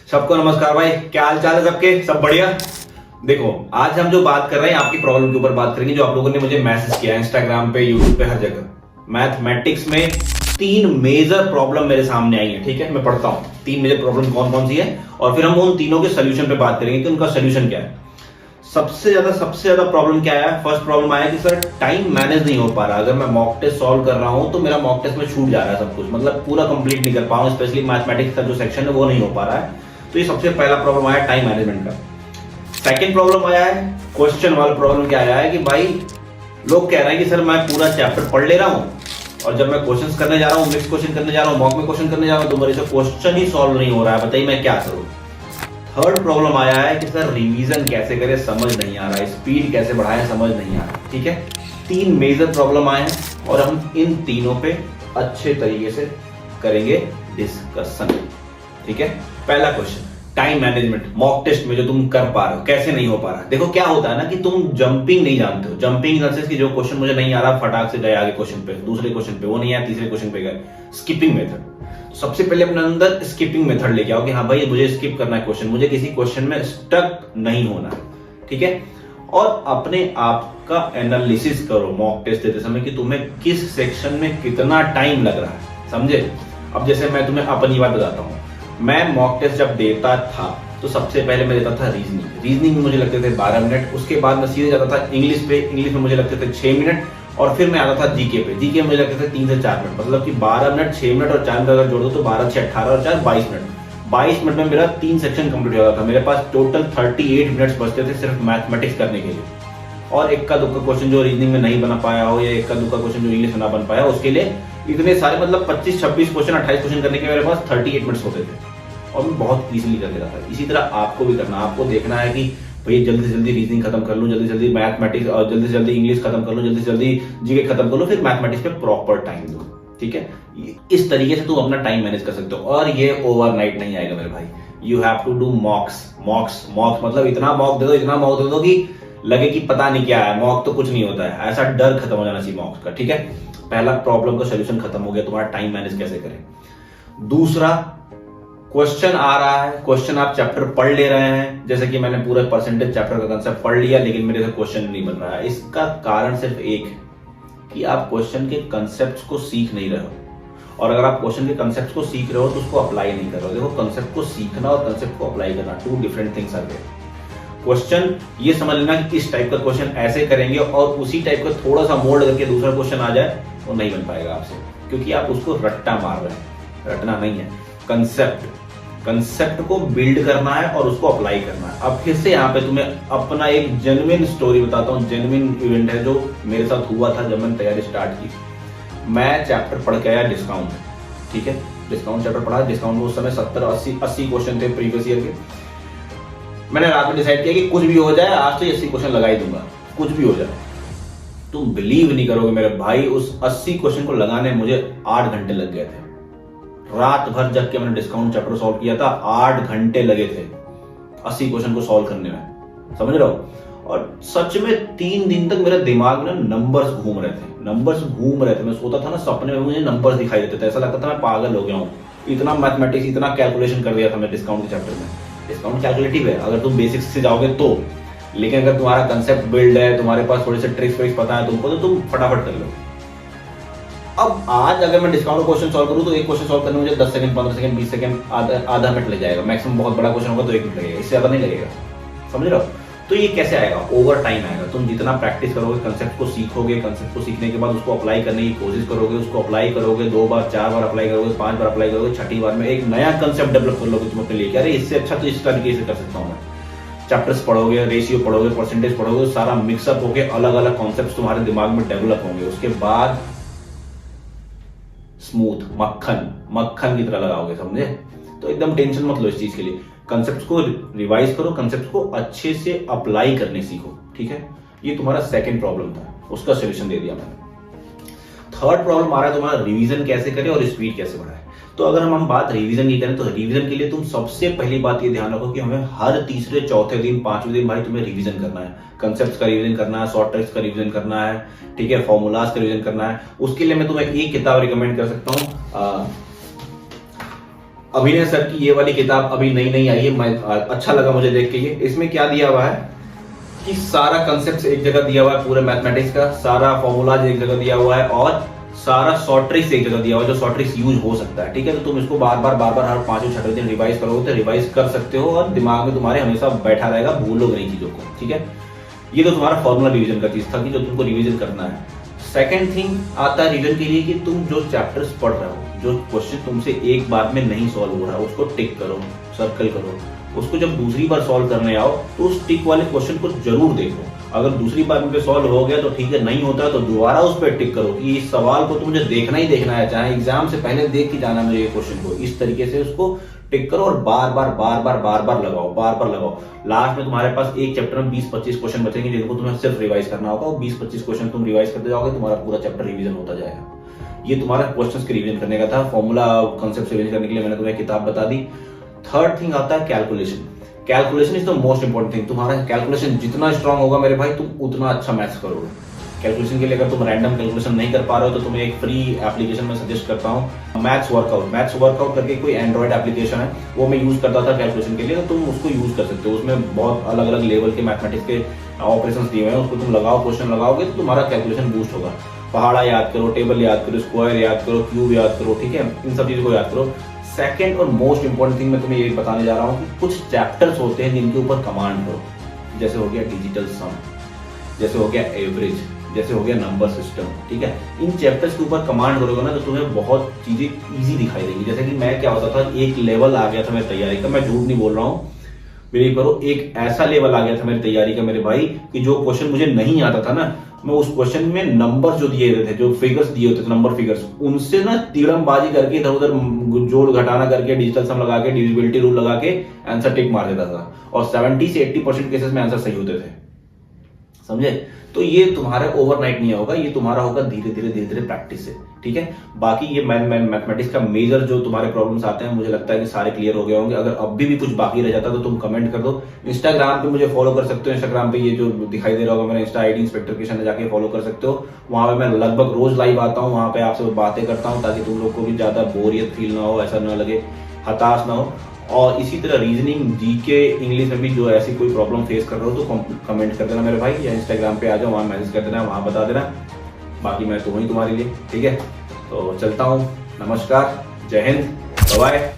सबको नमस्कार भाई, क्या हाल चाल है सबके? सब बढ़िया। देखो, आज हम जो बात कर रहे हैं आपकी प्रॉब्लम के ऊपर बात करेंगे, जो आप लोगों ने मुझे मैसेज किया इंस्टाग्राम पे, यूट्यूब पे, हर जगह। मैथमेटिक्स में 3 मेजर प्रॉब्लम मेरे सामने आई है। ठीक है, मैं पढ़ता हूं 3 मेजर प्रॉब्लम कौन कौन सी है और फिर हम उन तीनों के सोल्यूशन पे बात करेंगे कि उनका सोल्यूशन क्या है। सबसे ज्यादा प्रॉब्लम क्या आया? फर्स्ट प्रॉब्लम आया कि सर टाइम मैनेज नहीं हो पा रहा। अगर मैं मॉक टेस्ट सॉल्व कर रहा हूं तो मेरा मॉक टेस्ट में छूट जा रहा है सब कुछ, मतलब पूरा कंप्लीट नहीं कर पाऊं, स्पेशली मैथमेटिक्स का जो सेक्शन है वो नहीं हो पा रहा है। तो ये सबसे पहला प्रॉब्लम आया टाइम मैनेजमेंट का। सेकंड प्रॉब्लम आया है क्वेश्चन वाला प्रॉब्लम। क्या आया है कि भाई लोग कह रहे हैं कि सर मैं पूरा चैप्टर पढ़ ले रहा हूं और जब मैं क्वेश्चंस करने जा रहा हूं, मिक्स क्वेश्चन करने जा रहा हूं, मॉक में क्वेश्चन करने जा रहा हूं, तो मेरे से क्वेश्चन ही सॉल्व नहीं हो रहा है, बताइए मैं क्या करूं। थर्ड प्रॉब्लम आया है कि सर रिवीजन कैसे करें समझ नहीं आ रहा है, स्पीड कैसे बढ़ाएं समझ नहीं आ रहा। ठीक है, 3 मेजर प्रॉब्लम आए हैं और हम इन तीनों पे अच्छे तरीके से करेंगे डिस्कशन। ठीक है, पहला question time management. Mock test में जो तुम कर पा रहे हो कैसे नहीं हो पा रहा? देखो क्या होता है ना कि तुम जंपिंग नहीं जानते हो। जंपिंग इन द सेंस कि जो क्वेश्चन मुझे नहीं आ रहा फटाक से गए आगे क्वेश्चन पे, दूसरे क्वेश्चन पे वो नहीं आया, तीसरे क्वेश्चन पे गए। Skipping method. सबसे पहले अपने अंदर स्किपिंग मेथड लेके आओ कि हाँ भाई मुझे स्किप करना है क्वेश्चन, मुझे किसी क्वेश्चन में स्टक नहीं होना है। ठीक है, और अपने आप का एनालिसिस करो मॉक टेस्ट देते समय कि तुम्हें किस सेक्शन में कितना टाइम लग रहा है, समझे? अब जैसे मैं तुम्हें अपनी बात बताता हूँ। मैं मॉक टेस्ट जब देता था तो सबसे पहले मैं देता था रीजनिंग में मुझे लगते थे 12 मिनट। उसके बाद मैं सीधे जाता था इंग्लिश पे, इंग्लिश में मुझे लगते थे 6 मिनट, और फिर मैं आता था जीके पे, जीके में मुझे लगते थे 3 से 4 मिनट। मतलब कि 12 मिनट, 6 मिनट और 4 मिनट अगर जोड़ दो तो 12 6 18 और 4 22 मिनट। 22 मिनट में मेरा 3 सेक्शन कंप्लीट हो जाता था। मेरे पास टोटल 38 मिनट्स बचते थे सिर्फ मैथमेटिक्स करने के लिए। और इक्का दुक्का क्वेश्चन जो रीजनिंग में नहीं बना पाया हो या इक्का दुक्का क्वेश्चन जो इंग्लिश में ना बन पाया उसके लिए इतने सारे, मतलब 25 26 क्वेश्चन 28 क्वेश्चन करने के मेरे पास 38 मिनट्स होते थे और मैं बहुत इजीली कर लेता था। इसी तरह आपको भी करना, आपको देखना है कि भाई जल्दी से जल्दी रीजनिंग खत्म कर लूं, जल्दी से जल्दी मैथमेटिक्स और जल्दी से जल्दी इंग्लिश खत्म कर लूं, जल्दी से जल्दी जीके खत्म कर लूं, फिर मैथमेटिक्स पे प्रॉपर टाइम दो। ठीक है, इस तरीके से तुम अपना टाइम मैनेज कर सकते हो और ये ओवरनाइट नहीं आएगा मेरे भाई। You have to do mocks मतलब इतना मॉक दे दो कि लगे कि पता नहीं क्या है, मॉक तो कुछ नहीं होता है, ऐसा डर खत्म हो जाना चाहिए मॉक्स का। ठीक है, पहला प्रॉब्लम का सोल्यूशन खत्म हो गया, तुम्हारा टाइम मैनेज कैसे करें। दूसरा, क्वेश्चन आ रहा है, क्वेश्चन आप चैप्टर पढ़ ले रहे हैं, जैसे कि मैंने पूरा परसेंटेज चैप्टर का कंसेप्ट पढ़ लिया लेकिन मेरे से क्वेश्चन नहीं बन रहा है। इसका कारण सिर्फ एक है कि आप क्वेश्चन के कंसेप्ट को सीख नहीं रहे हो। और अगर आप क्वेश्चन के कंसेप्ट को सीख रहे हो तो उसको अप्लाई नहीं कर रहे हो। देखो, कंसेप्ट को सीखना और कंसेप्ट को अप्लाई करना 2 different things are there. Question ये समझ लेना कि इस टाइप का क्वेश्चन ऐसे करेंगे और उसी टाइप का थोड़ा सा मोल्ड करके दूसरा क्वेश्चन आ जाए, वो नहीं बन पाएगा आपसे, क्योंकि आप उसको रट्टा मार रहे हैं। रटना नहीं है, कंसेप्ट को बिल्ड करना है और उसको अप्लाई करना है। अब फिर से यहाँ पे तुम्हें अपना एक जेन्युइन स्टोरी बताता हूँ, जेन्युइन इवेंट है जो मेरे साथ हुआ था जब मैंने तैयारी स्टार्ट की। मैं चैप्टर पढ़ के आया डिस्काउंट। ठीक है, डिस्काउंट चैप्टर पढ़ा। डिस्काउंट में उस समय 70-80 क्वेश्चन थे प्रीवियस ईयर के। मैंने रात में डिसाइड किया कि कुछ भी हो जाए आज तो 80 क्वेश्चन लगा ही दूंगा, कुछ भी हो जाए। तुम बिलीव नहीं करोगे मेरे भाई, उस 80 क्वेश्चन को लगाने मुझे 8 घंटे लग गए थे। रात भर जग के मैंने डिस्काउंट चैप्टर सॉल्व किया था, 8 घंटे लगे थे 80 क्वेश्चन को सॉल्व करने में, समझ रहे हो? और सच में 3 दिन तक मेरे दिमाग में नंबर्स घूम रहे थे। मैं सोता था ना, सपने में मुझे नंबर्स दिखाई देते थे, ऐसा लगता था मैं पागल हो गया हूँ। इतना मैथमेटिक्स, इतना कैलकुलेशन कर दिया था मैं डिस्काउंट के चैप्टर में। डिस्काउंट कैलकुलेटिव है अगर तुम बेसिक्स से जाओगे तो, लेकिन अगर तुम्हारा कंसेप्ट बिल्ड है, तुम्हारे पास थोड़े से ट्रिक्स विक्स पता है तुमको, तो तुम फटाफट कर लो। अब आज अगर मैं डिस्काउंट क्वेश्चन सॉल्व करूं तो एक क्वेश्चन सॉल्व करने में मुझे 10 सेकंड, 15 सेकंड, 20 सेकंड, आधा मिनट लग जाएगा मैक्सिमम। बहुत बड़ा क्वेश्चन होगा तो 1 मिनट लगेगा, इससे ज्यादा नहीं लगेगा, समझ रहे हो? तो ये कैसे आएगा? ओवर टाइम आएगा। तुम जितना प्रैक्टिस करोगे, कंसेप्ट को सीखोगे, कंसेप्ट को सीखने के बाद उसको अप्लाई करने की कोशिश करोगे, उसको अप्लाई करोगे, 2 बार 4 बार अप्लाई करोगे, 5 बार अप्लाई करोगे, 6ठी बार में एक नया कंसेप्ट डेवलप कर लोगे तुम अपने लिए। अरे इससे अच्छा तो इस तरीके से कर सकता हूं मैं। चैप्टर्स पढ़ोगे, रेशियो पढ़ोगे, परसेंटेज पढ़ोगे, सारा मिक्सअप होके अलग अलग कॉन्सेप्ट तुम्हारे दिमाग में डेवलप होंगे। उसके बाद स्मूथ मक्खन की तरह लगाओगे, समझे? तो एकदम टेंशन मत लो इस चीज के लिए। कंसेप्ट को रिवाइज करो, कंसेप्ट को अच्छे से अप्लाई करने सीखो। ठीक है, ये तुम्हारा सेकंड प्रॉब्लम था, उसका सोल्यूशन दे दिया मैंने। थर्ड प्रॉब्लम आ रहा है तुम्हारा रिवीजन कैसे करें और स्पीड कैसे बढ़ाए। तो अगर हम बात रिवीजन की करें तो रिवीजन के लिए तुम सबसे पहली बात ये ध्यान रखो कि हमें हर तीसरे, चौथे दिन, 5वें दिन भाई तुम्हें रिवीजन करना है। कंसेप्ट्स का रिवीजन करना है, शॉर्ट ट्रिक्स का रिवीजन करना है, ठीक है, फॉर्मूलाज का रिवीजन करना है। उसके लिए मैं तुम्हें एक किताब रिकमेंड कर सकता हूँ, अभिनय सर की ये वाली किताब अभी नई नई आई है, मैं अच्छा लगा मुझे देख के। ये इसमें क्या दिया हुआ है कि सारा कंसेप्ट एक जगह दिया हुआ है, पूरे मैथमेटिक्स का सारा फॉर्मूलाज एक जगह दिया हुआ है और सारा शॉर्ट ट्रिक्स एक जगह दिया हुआ है, जो शॉर्ट ट्रिक्स यूज हो सकता है। ठीक है, तो तुम इसको बार बार हर 5वें-6वें दिन रिवाइज करोगे तो रिवाइज कर सकते हो और दिमाग में तुम्हारे हमेशा बैठा रहेगा, भूलोगे नहीं चीजों को। ठीक है, ये तो तुम्हारा फॉर्मूला रिवीजन का चीज था कि जो तुमको रिवीजन करना है। सेकंड थिंग आता है रिवीजन के लिए कि तुम जो चैप्टर्स पढ़ रहे हो, जो क्वेश्चन तुमसे एक बार में नहीं सॉल्व हो रहा है, उसको टिक करो, सर्कल करो। उसको जब दूसरी बार सॉल्व करने आओ तो उस टिक वाले क्वेश्चन को जरूर देखो। अगर दूसरी बार में सॉल्व हो गया तो ठीक है, नहीं होता तो दोबारा उस पर टिक करो कि इस सवाल को तो मुझे देखना ही देखना है, चाहे एग्जाम से पहले देख के जाना मुझे ये क्वेश्चन को। इस तरीके से उसको टिक करो और बार बार लगाओ। लास्ट में तुम्हारे पास एक चैप्टर में 20-25 क्वेश्चन बचेंगे जिनको तुम्हें सिर्फ रिवाइज करना होगा, और 20-25 क्वेश्चन तुम रिवाइज करते जाओगे, तुम्हारा पूरा चैप्टर रिवीजन होता जाएगा। ये तुम्हारा क्वेश्चंस के रिवीजन करने का था, फॉर्मूला कॉन्सेप्ट रिवीजन करने के लिए मैंने तुम्हें किताब बता दी। थर्ड थिंग आता है calculation. Calculation is the most important thing. तुम्हारा कैलकुलेशन जितना स्ट्रांग होगा मेरे भाई, तुम उतना अच्छा मैथ्स करोगे। कैलकुलेशन के लिए अगर तुम रैंडम कैलकुलेशन नहीं कर पा रहे हो तो तुम्हें एक फ्री एप्लीकेशन में सजेस्ट करता हूँ, मैथ्स वर्कआउट करके कोई एंड्रॉइड एप्लीकेशन है, वो मैं यूज करता था कैलकुलेशन के लिए, तो तुम उसको यूज कर सकते हो। उसमें बहुत अलग अलग लेवल के मैथमेटिक्स के ऑपरेशंस दिए हुए हैं, उसको तुम लगाओ, क्वेश्चन लगाओगे तो तुम्हारा कैलकुलेशन बूस्ट होगा। पहाड़ा याद करो, टेबल याद करो, स्क्वायर याद करो, क्यूब याद करो। ठीक है, इन सब चीजों को याद करो। सेकेंड और मोस्ट इंपॉर्टेंट थिंग मैं तुम्हें ये बताने जा रहा हूँ कि कुछ चैप्टर्स होते हैं जिनके ऊपर कमांड करो, जैसे हो गया डिजिटल सम, जैसे हो गया एवरेज, जैसे हो गया नंबर सिस्टम। ठीक है, इन चैप्टर्स के ऊपर कमांड करोगे ना तो तुम्हें बहुत चीजें इजी दिखाई देंगी। जैसे कि मैं क्या होता था, एक लेवल आ गया था मेरी तैयारी का, मैं झूठ नहीं बोल रहा हूँ, बिलीव करो, एक ऐसा लेवल आ गया था मेरी तैयारी का मेरे भाई कि जो क्वेश्चन मुझे नहीं आता था ना, मैं उस क्वेश्चन में नंबर जो दिए थे, जो फिगर्स दिए होते थे, नंबर फिगर्स, उनसे ना तिड़मबाजी करके इधर उधर जोड़ घटाना करके, डिजिटल सम लगा के, डिविजिबिलिटी रूल लगा के आंसर टिक मार देता था, और 70 से 80% केसेस में आंसर सही होते थे। समझे? तो ये तुम्हारा ओवरनाइट नहीं होगा, ये तुम्हारा होगा धीरे धीरे प्रैक्टिस से। ठीक है, बाकी ये मैथमेटिक्स का मेजर जो तुम्हारे प्रॉब्लम्स आते हैं, मुझे लगता है कि सारे क्लियर हो गए होंगे। अगर अब भी कुछ बाकी रह जाता तो तुम कमेंट कर दो। इंस्टाग्राम पे मुझे फॉलो कर सकते हो, इंस्टाग्राम पे ये जो दिखाई दे रहा होगा मेरा इंस्टा आईडी इंस्पेक्टर किशन, जाके फॉलो कर सकते हो। वहां पे मैं लगभग रोज लाइव आता हूँ, वहां पे आपसे बातें करता हूँ, ताकि तुम लोग को भी ज्यादा बोरियत फील ना हो, ऐसा ना लगे, हताश ना हो। और इसी तरह रीजनिंग, जीके, इंग्लिश में भी जो ऐसी कोई प्रॉब्लम फेस कर रहे हो तो कमेंट कर देना मेरे भाई, या इंस्टाग्राम पे आ जाओ, वहां मैसेज कर देना, वहां बता देना। बाकी मैं तो हूँ ही तुम्हारे लिए। ठीक है, तो चलता हूँ, नमस्कार, जय हिंद, बाय।